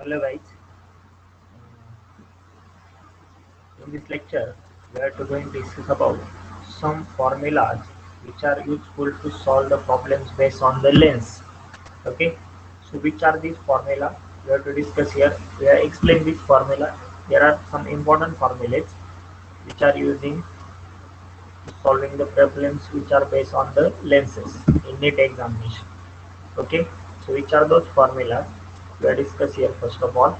Hello guys, in this lecture we are going to discuss about some formulas which are useful to solve the problems based on the lens. Okay, so which are these formula we have to discuss here. We are explain this formula. There are some important formulas which are using solving the problems which are based on the lenses in NEET examination. Okay, so which are those formulas we are discuss here first of all.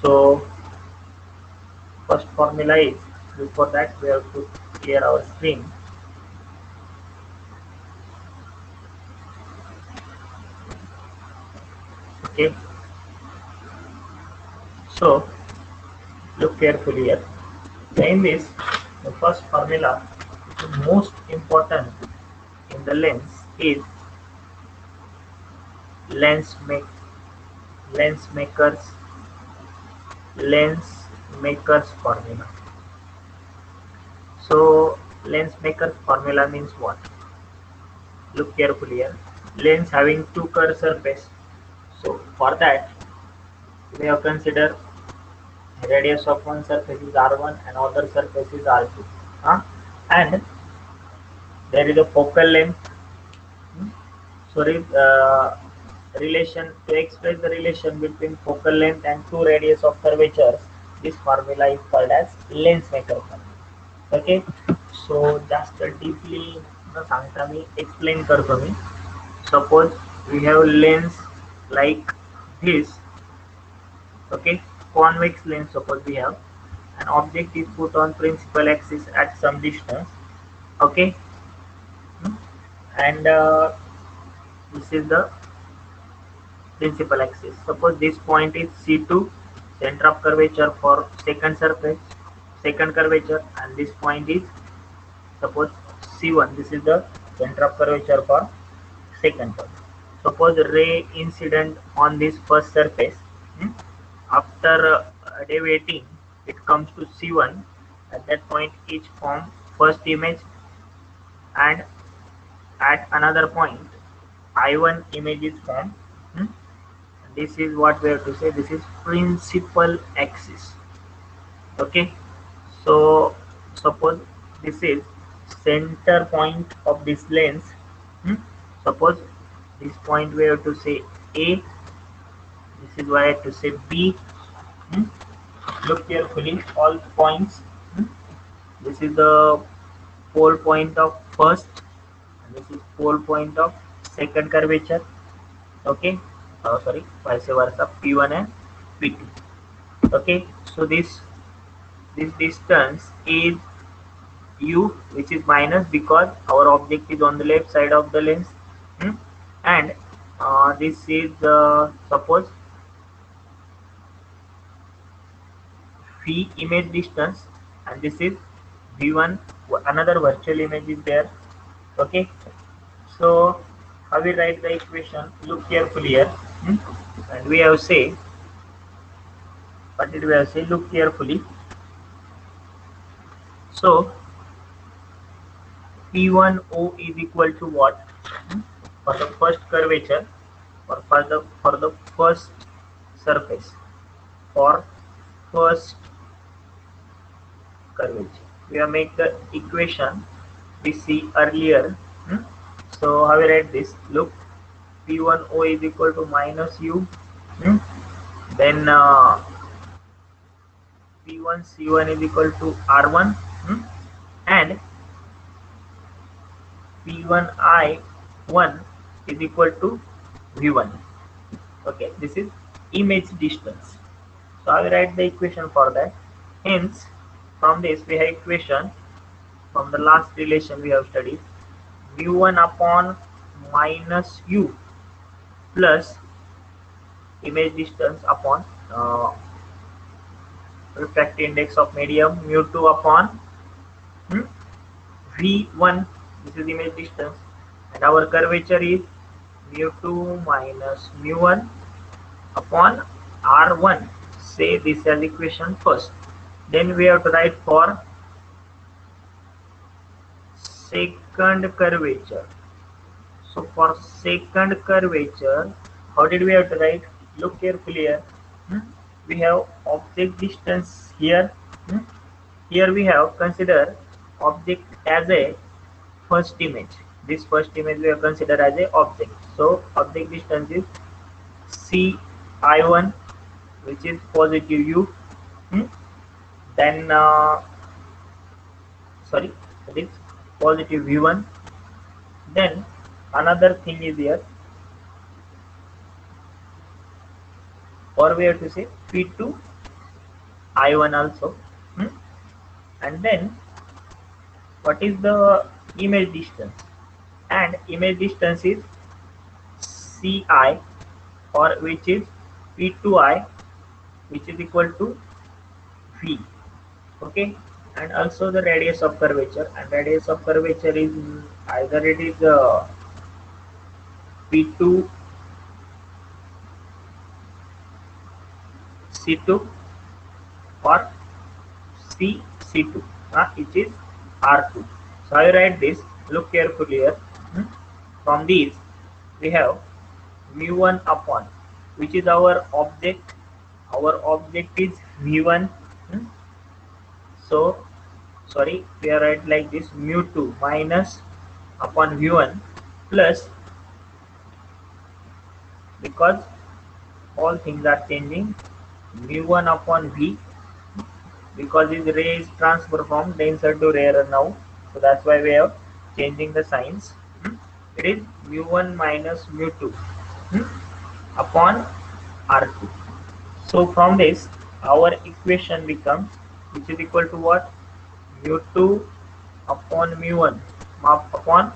So first formula is, before that we have to clear our screen. Okay, so look carefully here. So in this, the first formula, the most important in the lens is lens make lens makers lens makers formula. So lens makers formula means what? Look carefully here. Lens having two curved surface. So for that we have consider radius of one surface is R1 and other surface is R2. And there is a focal length. Sorry, relation to express the relation between focal length and two radius of curvatures. This formula is called as lens maker formula. Okay, so just deeply न सांगता मी explain करतो मी. Suppose we have lens like this. Okay, convex lens. Suppose we have an object is put on principal axis at some distance. Okay, and this is the principal axis. Suppose this point is C2, center of curvature for second surface, second curvature, and this point is suppose C1. This is the center of curvature for second point. Suppose ray incident on this first surface. hmm, After deviating, it comes to C1. At that point, each form first image, and at another point, I1 image is formed. hmm, This is what we have to say. This is principal axis. Okay, so suppose this is center point of this lens. hmm, Suppose this point we have to say A. This is why I have to say B. hmm, Look carefully, all points. hmm, This is the pole point of first, and this is pole point of second curvature. Okay, sorry, vice versa, P1 and P2. Okay, so this distance is u, which is minus because our object is on the left side of the lens. hmm, and this is suppose v image distance, and this is v1, another virtual image is there. Okay, so how we write the equation? Look carefully here. And we have say, what did we have say? Look carefully. So P1O is equal to what? For the first curvature, or for the first surface, for first curvature. We have make the equation we see earlier. So how we write this? Look, P1O is equal to minus U. hmm, Then P1C1 is equal to R1. And P1I1 is equal to V1. Okay, this is image distance. So I will write the equation for that. Hence, from this we have equation from the last relation we have studied, mu1 upon minus u plus image distance upon refractive index of medium mu2 upon hmm, v1. This is image distance, and our curvature is mu2 minus mu1 upon r1. Say this as equation first. Then we have to write for second curvature. So for second curvature, How did we have to write? Look carefully here. Hmm? We have object distance here. Hmm? Here we have consider object as a first image. This first image we have considered as a object. So object distance is ci1, which is positive u. Hmm? Then sorry, that is positive v1. Then another thing is here, or we have to say p2 I1 also. Hmm? And then what is the image distance? And image distance is Ci, or which is P2I, which is equal to V. Okay, and also the radius of curvature, and radius of curvature is either it is P2 C2 or C2, which is R2. So I write this. Look carefully here. Hmm? From these we have mu1 upon, which is our object. Our object is v1. Hmm? So sorry, we are write like this: mu2 minus upon v1 plus, because all things are changing, mu1 upon v, because this ray is transfer from denser to rarer now, so that's why we are changing the signs. Hmm? It is mu1 minus mu2 upon r2. So from this our equation becomes, which is equal to what? Mu2 upon mu1 upon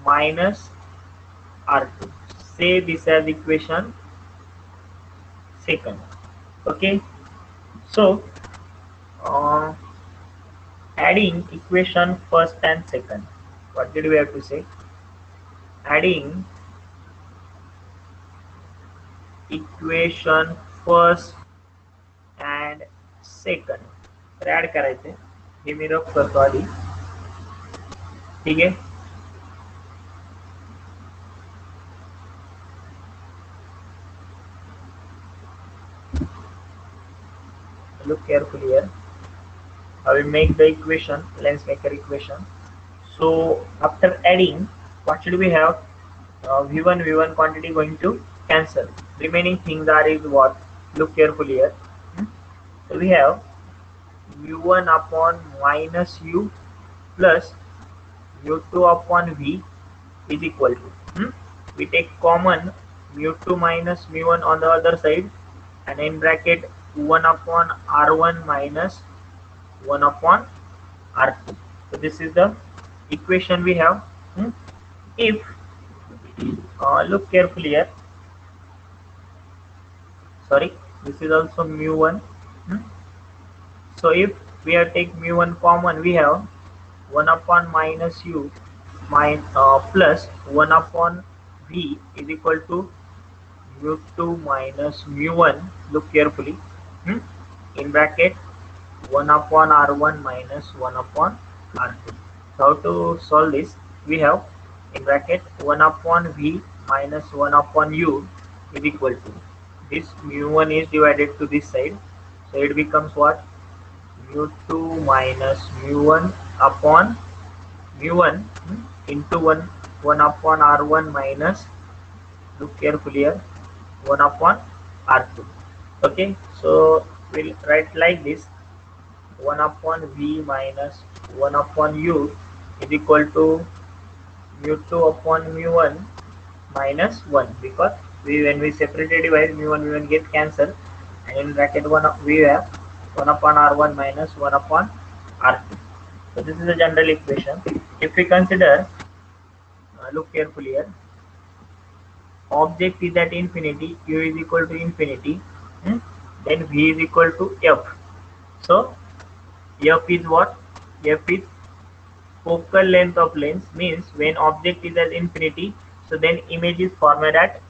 minus r2. Say this as equation second. Okay, so uh, adding equation first and second, what did we have to say? Adding equation first and second, add करायचे. हे मी rough करतो आधी. ठीक आहे. Look carefully here. I will make the equation, Lensmaker equation. So after adding, what should we have? V1 quantity going to cancel. Remaining things are is what? Look carefully here. So we have mu1 upon minus u plus mu2 upon v is equal to, we take common mu2 minus mu1 on the other side, and in bracket 1 upon r1 minus 1 upon r2. So this is the equation we have. If look carefully here, sorry, this is also mu1. So if we are take mu1 common, we have 1 upon minus u plus 1 upon v is equal to mu2 minus mu1. Look carefully. In bracket 1 upon r1 minus 1 upon r2. So how to solve this? We have in bracket 1 upon v minus 1 upon u is equal to, this mu1 is divided to this side, so it becomes what? mu2 minus mu1 upon mu1 into 1 upon r1 minus, look carefully here, 1 upon r2. Okay, so we'll write like this: 1 upon v minus 1 upon u is equal to mu2 upon mu1 minus 1, because when we separately divide, mu1 get cancelled, and in bracket 1 we have 1 upon r1 minus 1 upon r2. So this is the general equation. If we consider, look carefully here, object is at infinity, u is equal to infinity, then v is equal to f. So f is what? F is focal length of lens, means when object is at infinity, so then image is formed at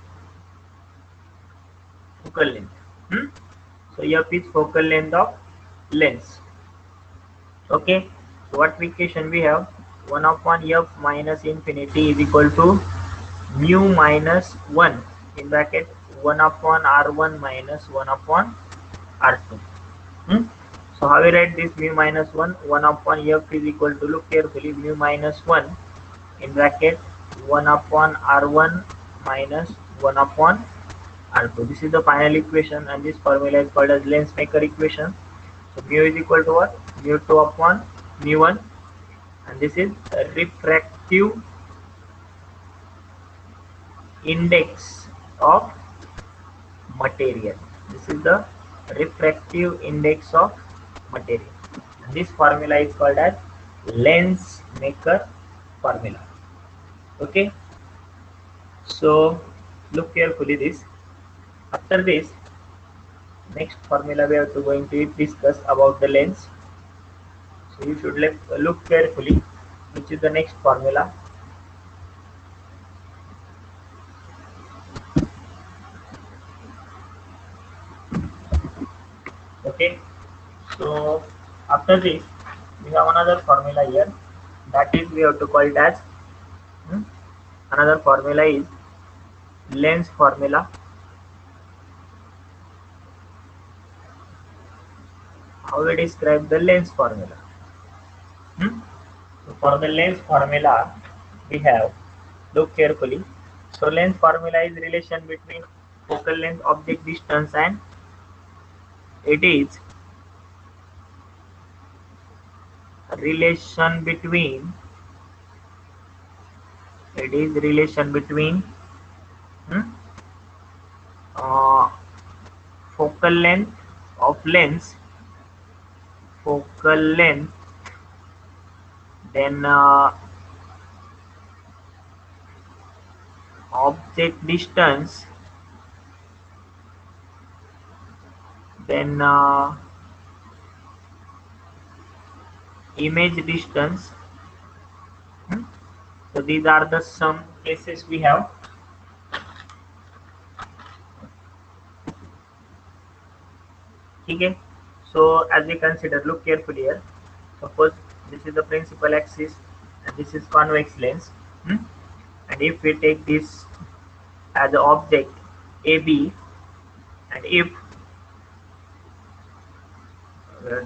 focal length. So f is focal length of lens. Okay, so what equation we have? 1 upon f minus infinity is equal to mu minus 1 in bracket 1 upon r1 minus 1 upon r2. So how we write this mu minus 1? 1 upon f is equal to, look carefully, mu minus 1 in bracket 1 upon r1 minus 1 upon r2. This is the final equation, and this formula is called as Lensmaker equation. So mu is equal to what? Mu 2 upon mu 1, and this is a refractive index of material. This is the refractive index of material. And this formula is called as Lensmaker formula. Okay. So look carefully this. After this, next formula we are going to discuss about the lens. So you should look carefully which is the next formula. Okay. So after this, we have another formula here. That is, we have to call it as another formula is lens formula. How we describe the lens formula? So for the lens formula, we have, look carefully. So lens formula is relation between focal length, object distance, and it is relation between hmm, uh, focal length of lens, focal length, then object distance, then image distance. So these are the some cases we have. Okay. So as we consider, look carefully here. Suppose this is the principal axis and this is convex lens. And if we take this as an object AB, and if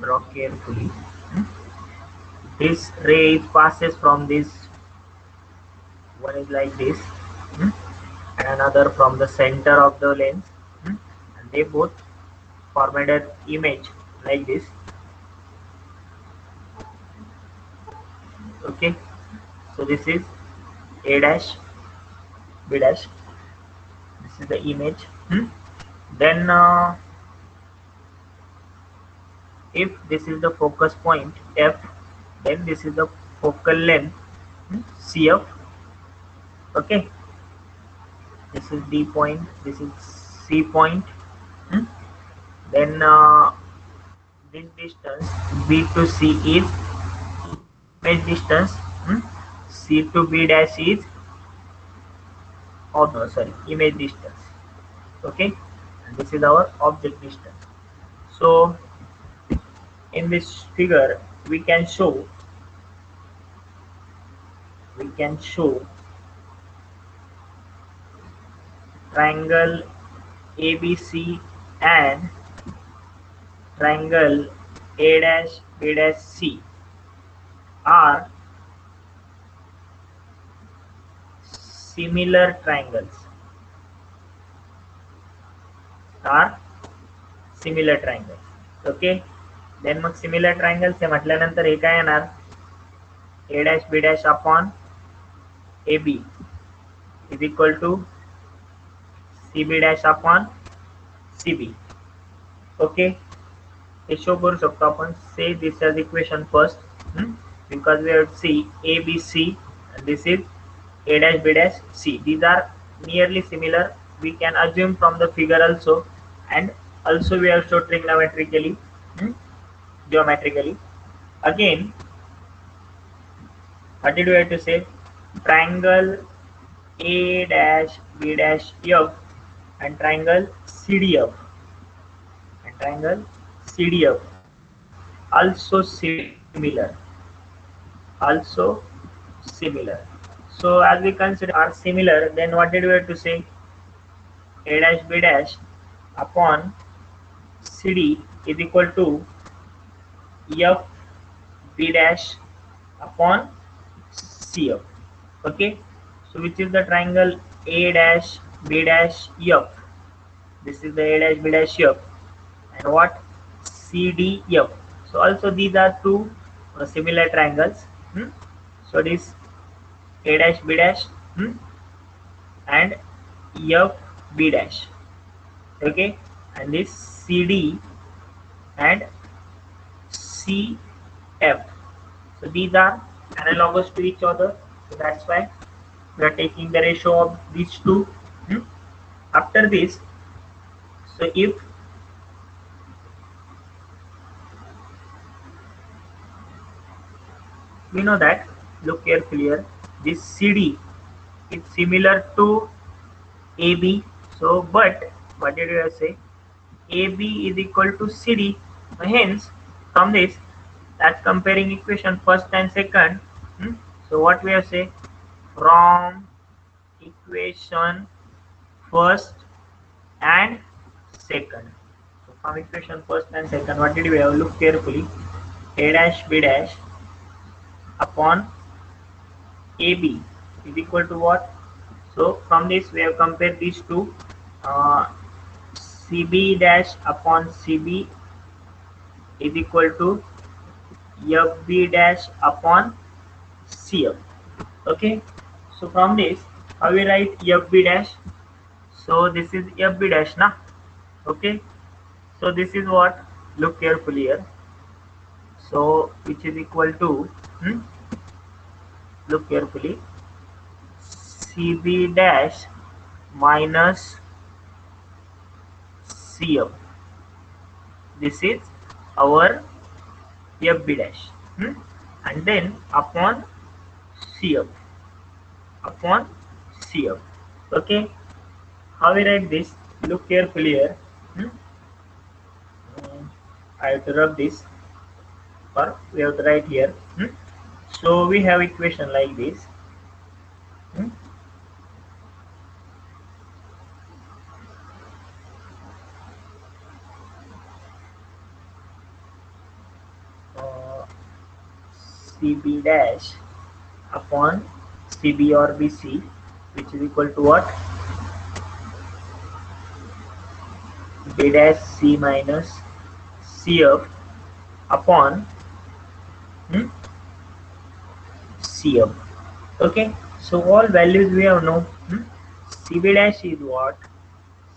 draw carefully, this ray passes from this one is like this, and another from the center of the lens, and they both formed an image like this. Okay, so this is A dash, B dash. This is the image. Then if this is the focus point F, then this is the focal length CF. Okay, this is D point, this is C point. Then this distance B to C is image distance. C to B dash is, oh no, sorry, image distance. Okay, and this is our object distance. So in this figure we can show triangle ABC and triangle A dash B dash C are similar triangles. Okay, then mug similar triangles हे म्हटल्यानंतर हे काय येणार, A dash B dash upon AB is equal to CB dash upon CB. Okay, hey show करू शकतो आपण. Say this as equation first, because we have to see ABC and this is A dash B dash C. These are nearly similar. We can assume from the figure also, and also we have shown trigonometrically, geometrically. Again, what did we have to say? Triangle A dash B dash F and triangle CDF also similar. So as we consider are similar, then what did we have to say? A dash B dash upon CD is equal to F B dash upon CF. Okay, so which is the triangle A dash B dash F? This is the A dash B dash F, and what CDF. So also these are two similar triangles. So this A dash B dash and F B dash. Okay, and this CD and CF. So these are analogous to each other. So that's why we are taking the ratio of these two. After this, so if we know that, look carefully here, this CD is similar to AB. So, but what did I say? AB is equal to CD. Hence, from this, that's comparing equation first and second. So, what we have say from equation first and second. So, from equation first and second, what did we have? Look carefully. A dash B dash upon AB is equal to what? So from this we have compared these two. CB dash upon CB is equal to FB dash upon CF. Okay. So from this, how we write FB dash? So this is FB dash, na? Okay. So this is what? Look carefully here. So which is equal to? Look carefully. CB dash minus CF. This is our FB dash, and then upon CF, upon CF. Okay, how we write this? Look carefully here. I have to rub this, or we have to write here. So we have equation like this. Hmm? Uh, CB dash upon CB or BC, which is equal to what? B dash C minus CF upon CF. Okay, so all values we have known. CB dash is what?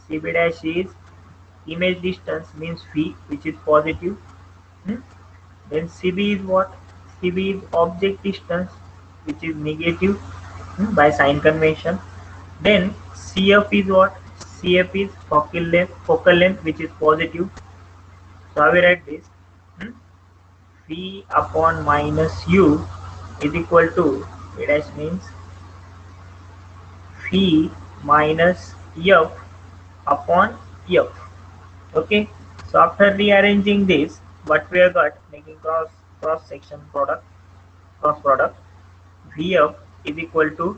CB dash is image distance, means phi, which is positive. Then CB is what? CB is object distance, which is negative, by sign convention. Then CF is what? CF is focal length, which is positive. So I will write this. Phi upon minus U is equal to, B dash means phi minus F upon F. Okay, so after rearranging this, what we have got, making cross section product, cross product, Vf is equal to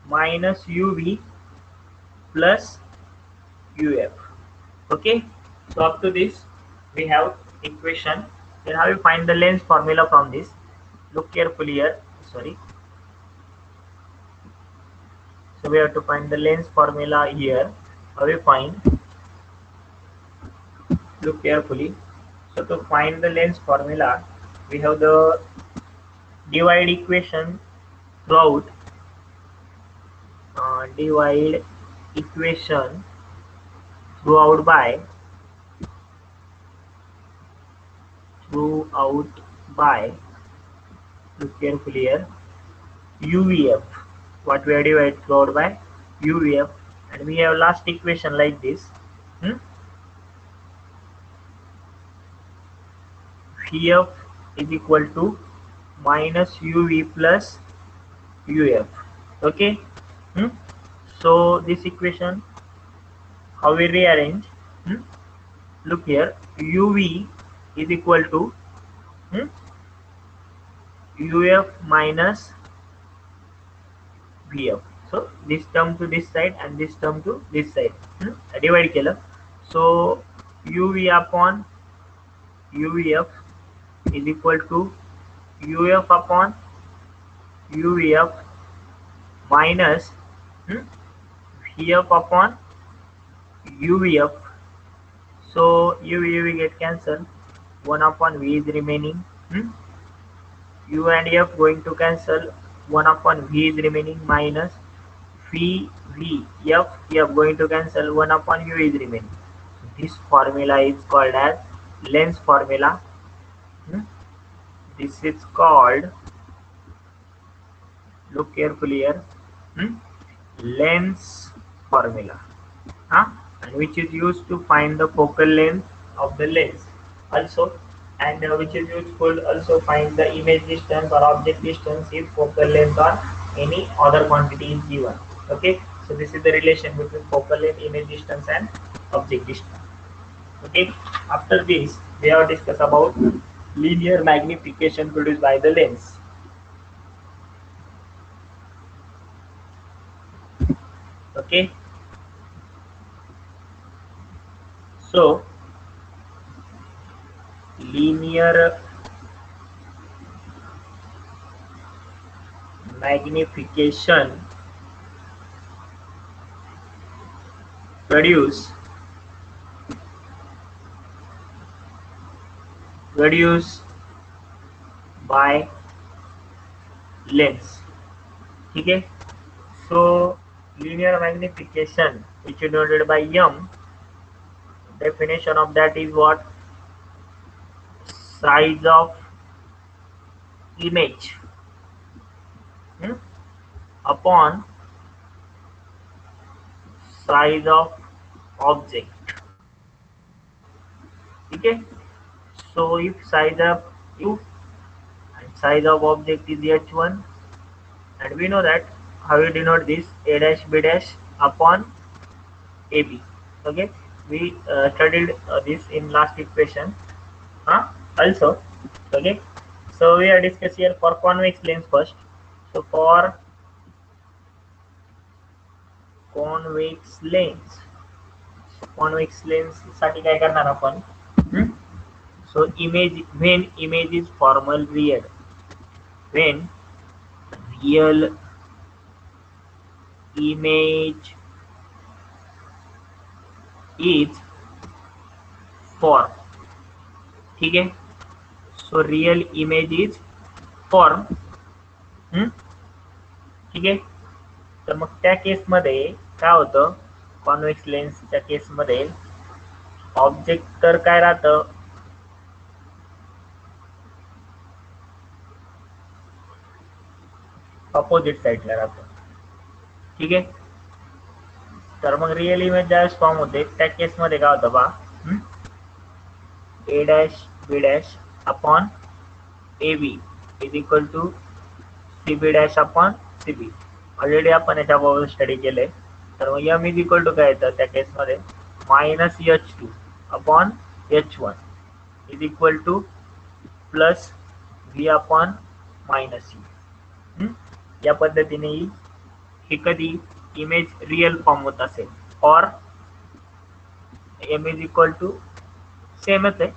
minus Uv plus Uf. Okay, so up to this we have equation. Then how we find the length formula from this? Look carefully here. Sorry. So we have to find the length formula here. How we find? Look carefully. So to find the length formula, we have the divide equation throughout. Divide equation throughout by look carefully here, UVF. What we are divided throughout by UVF, and we have last equation like this. VF is equal to minus UV plus UF. Okay. So this equation, how we rearrange? Look here, UV is equal to UF minus VF. So this term to this side and this term to this side. Divide केलं. So UV upon UVF is equal to UF upon UVF minus VF upon UVF. So UV get cancelled. 1 upon V is remaining. U and F going to cancel. 1 upon V is remaining minus V F going to cancel. 1 upon U is remaining. This formula is called as Lenz formula. This is called, look carefully here, Lenz formula, and which is used to find the focal length of the lens also, and which is useful also find the image distance or object distance if focal length or any other quantity is given. Okay, so this is the relation between focal length, image distance and object distance. Okay, after this we have discussed about linear magnification produced by the lens. Okay, so linear magnification produced by lens. Okay, so linear magnification, which is denoted by m, definition of that is what? Size of image upon size of object. Okay, so if size of u and size of object is h1, and we know that how we denote this, a dash b dash upon ab. Okay, we studied this in last equation also. Okay, so we are discussing here for convex lens first. So for convex lens, साठी काय करणार आपण? So image, when image is formal real, when real image is form. ठीक है, so real image is form. ठीक आहे, तर मग त्या केसमध्ये काय होतं, कॉन्व्हेक्स लेन्सच्या केसमध्ये ऑब्जेक्ट तर काय राहतं, अपोजिट साईडला राहतं. ठीक आहे, तर मग रिअल इमेज ज्यावेळेस फॉर्म होते त्या केसमध्ये काय होतं बा, A dash B dash upon A B is equal to C B dash upon C B. Already आपण याच्याबरोबर स्टडी केले. तर मग एम इज इक्वल टू काय येतं त्या केसमध्ये, minus H2 upon H1 is equal to plus V upon minus U. या पद्धतीने ही कधी इमेज रिअल फॉर्म होत असेल, और एम इज इक्वल टू सेमच आहे.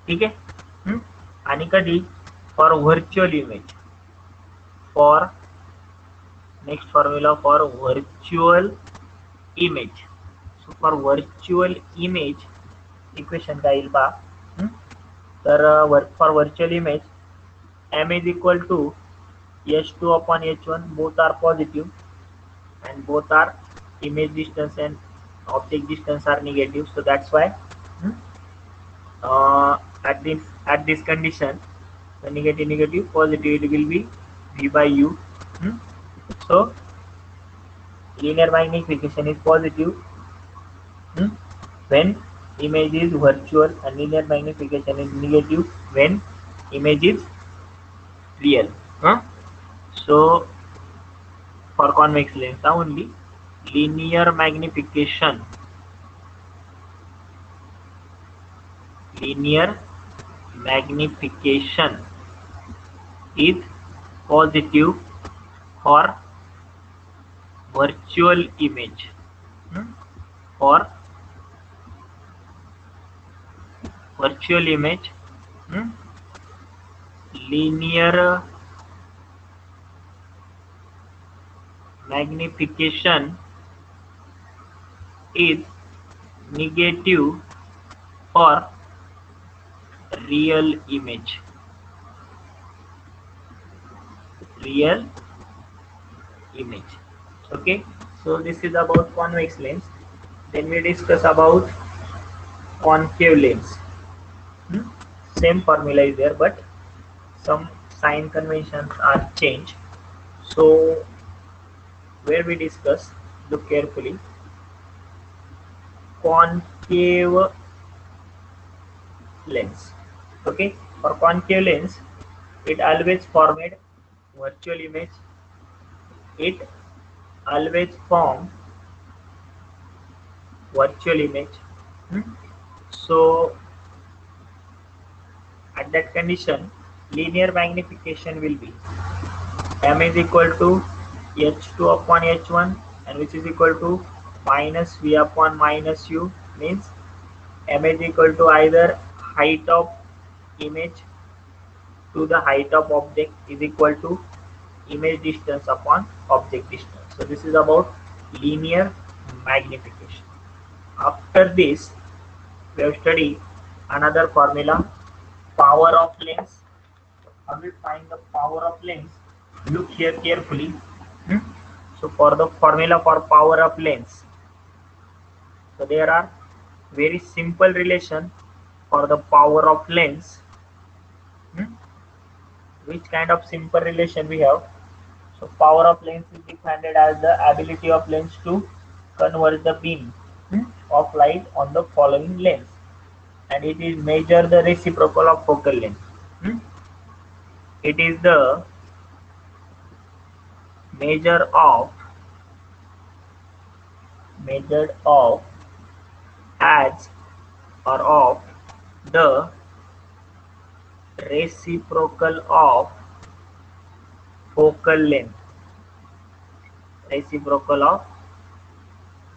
ठीक आहे, आणि कधी for virtual image, for next formula for virtual image. So for virtual image equation काय येईल पहा, तर for virtual image m is equal to H2 upon H1, both are positive and both are image distance and object distance are negative. So that's why at this condition, the negative positive, it will be v by u. So linear magnification is positive when image is virtual, and linear magnification is negative when image is real. So for convex lens only, linear magnification is positive for virtual image, or virtual image, hmm, linear magnification is negative for real image. Real image. Okay, so this is about convex lens. Then we discuss about concave lens. Hmm? Same formula is there, but some sign conventions are changed. So where we discuss, look carefully, concave lens. Okay, for concave lens, it always formed virtual image. It always form virtual image. Hmm? So at that condition, linear magnification will be m is equal to h2 upon h1, and which is equal to minus v upon minus u, means m is equal to either height of image to the height of object is equal to image distance upon object distance. So this is about linear magnification. After this, we have studied another formula, power of lens. How we find the power of lens? Look here carefully. Hmm? So for the formula for power of lens, so there are very simple relation for the power of lens. Hmm? Which kind of simple relation we have? So power of lens is defined as the ability of lens to convert the beam, of light on the following lens, and it is measure the reciprocal of focal length. Hmm? It is the measure of measured of as or of the reciprocal of focal length. Reciprocal of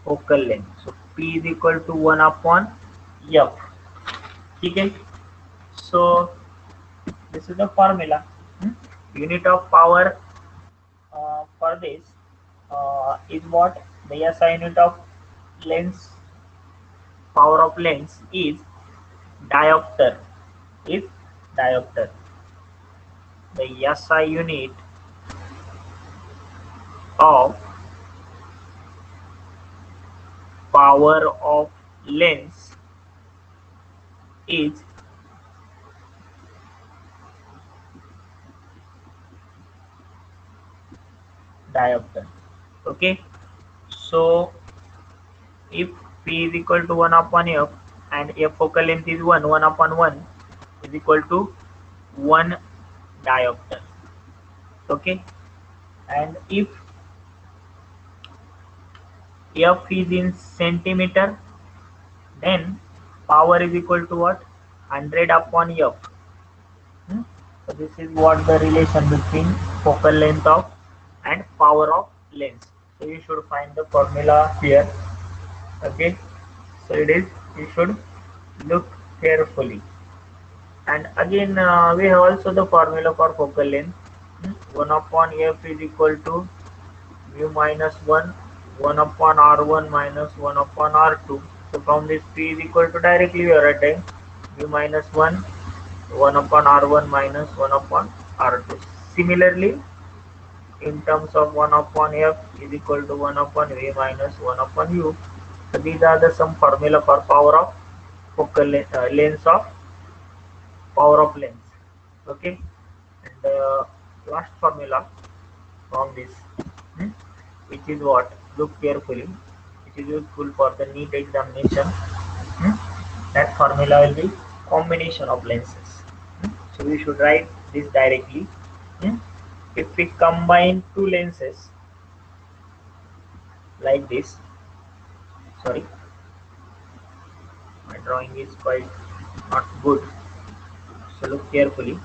focal length. So P is equal to 1 upon F. Okay. So this is the formula. Unit of power for this is what? The SI unit of lens, power of lens is diopter. Is diopter. The SI unit of power of lens is diopter. Okay, so if P is equal to 1 upon F and F focal length is 1 upon 1 is equal to 1 diopter. Okay, and if F is in centimeter, then power is equal to what? 100 upon F. Hmm? So this is what the relation between focal length of and power of lens. So you should find the formula here. Okay, so it is, you should look carefully. And again we have also the formula for focal length. 1 upon F is equal to mu minus 1, 1 upon R1 minus 1 upon R2. So from this P is equal to, directly we are writing mu minus 1, 1 upon R1 minus 1 upon R2. Similarly, in terms of 1 upon F is equal to 1 upon V minus 1 upon U. So these are the some formula for power of focal length of power of lens. Okay, and last formula from this, hmm, which is what? Look carefully. It is useful for the NEET examination. Hmm. That formula will be combination of lenses. So we should write this directly. Hmm. If we combine two lenses like this, sorry, my drawing is quite not good. So look carefully.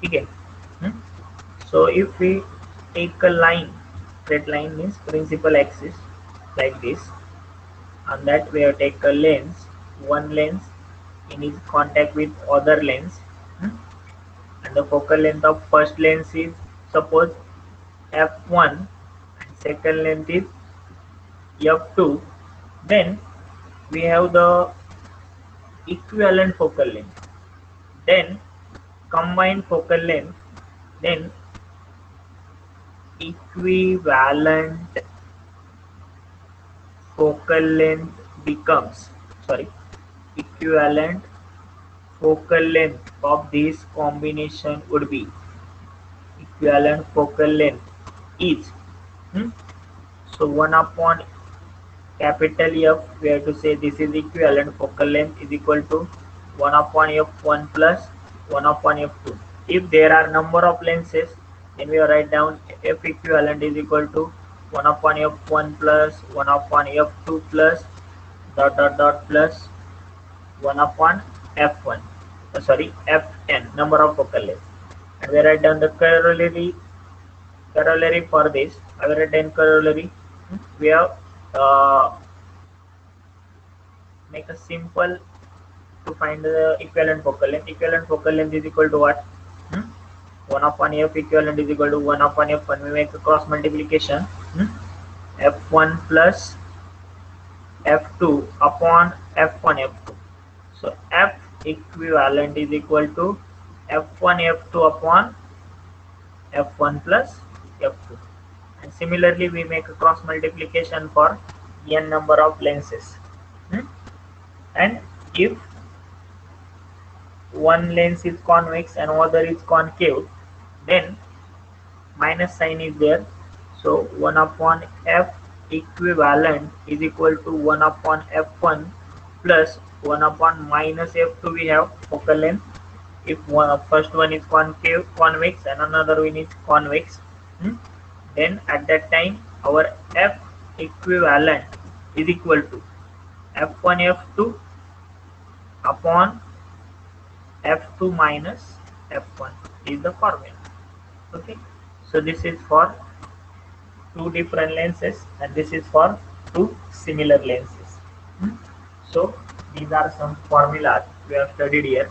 ठीक है. So if we take a line, straight line means principal axis like this, and that we have take a lens, one lens in its contact with other lens, hmm, and the focal length of first lens is suppose f1 and second length is f2, then we have the equivalent focal length, then combined focal length, then equivalent focal length becomes, sorry, equivalent focal length of this combination would be, equivalent focal length is, hmm, so 1 upon capital F, we have to say this is equivalent focal length is equal to 1 upon f1 plus 1 upon f2. If there are number of lenses, then we write down f equivalent is equal to 1 upon f1 plus 1 upon f2 plus dot dot dot plus 1 upon f1, sorry, fn, number of focal length. And we write down the corollary for this. I will write down corollary. We have make a simple to find the equivalent focal length. Equivalent focal length is equal to what? 1 upon f equivalent is equal to 1 upon f1. We make a cross multiplication. F1 plus f2 upon f1 f2. So f equivalent is equal to f1 f2 upon f1 plus f2. And similarly, we make a cross multiplication for n number of lenses. And if one lens is convex and other is concave, then minus sign is there. So 1 upon f equivalent is equal to 1 upon f1 plus 1 upon minus f2. We have focal length. If first one is convex and another one is convex, then at that time our f equivalent is equal to f1 f2 upon f2 minus f1 is the formula. Okay, so this is for two different lenses and this is for two similar lenses. So these are some formulas we have studied here.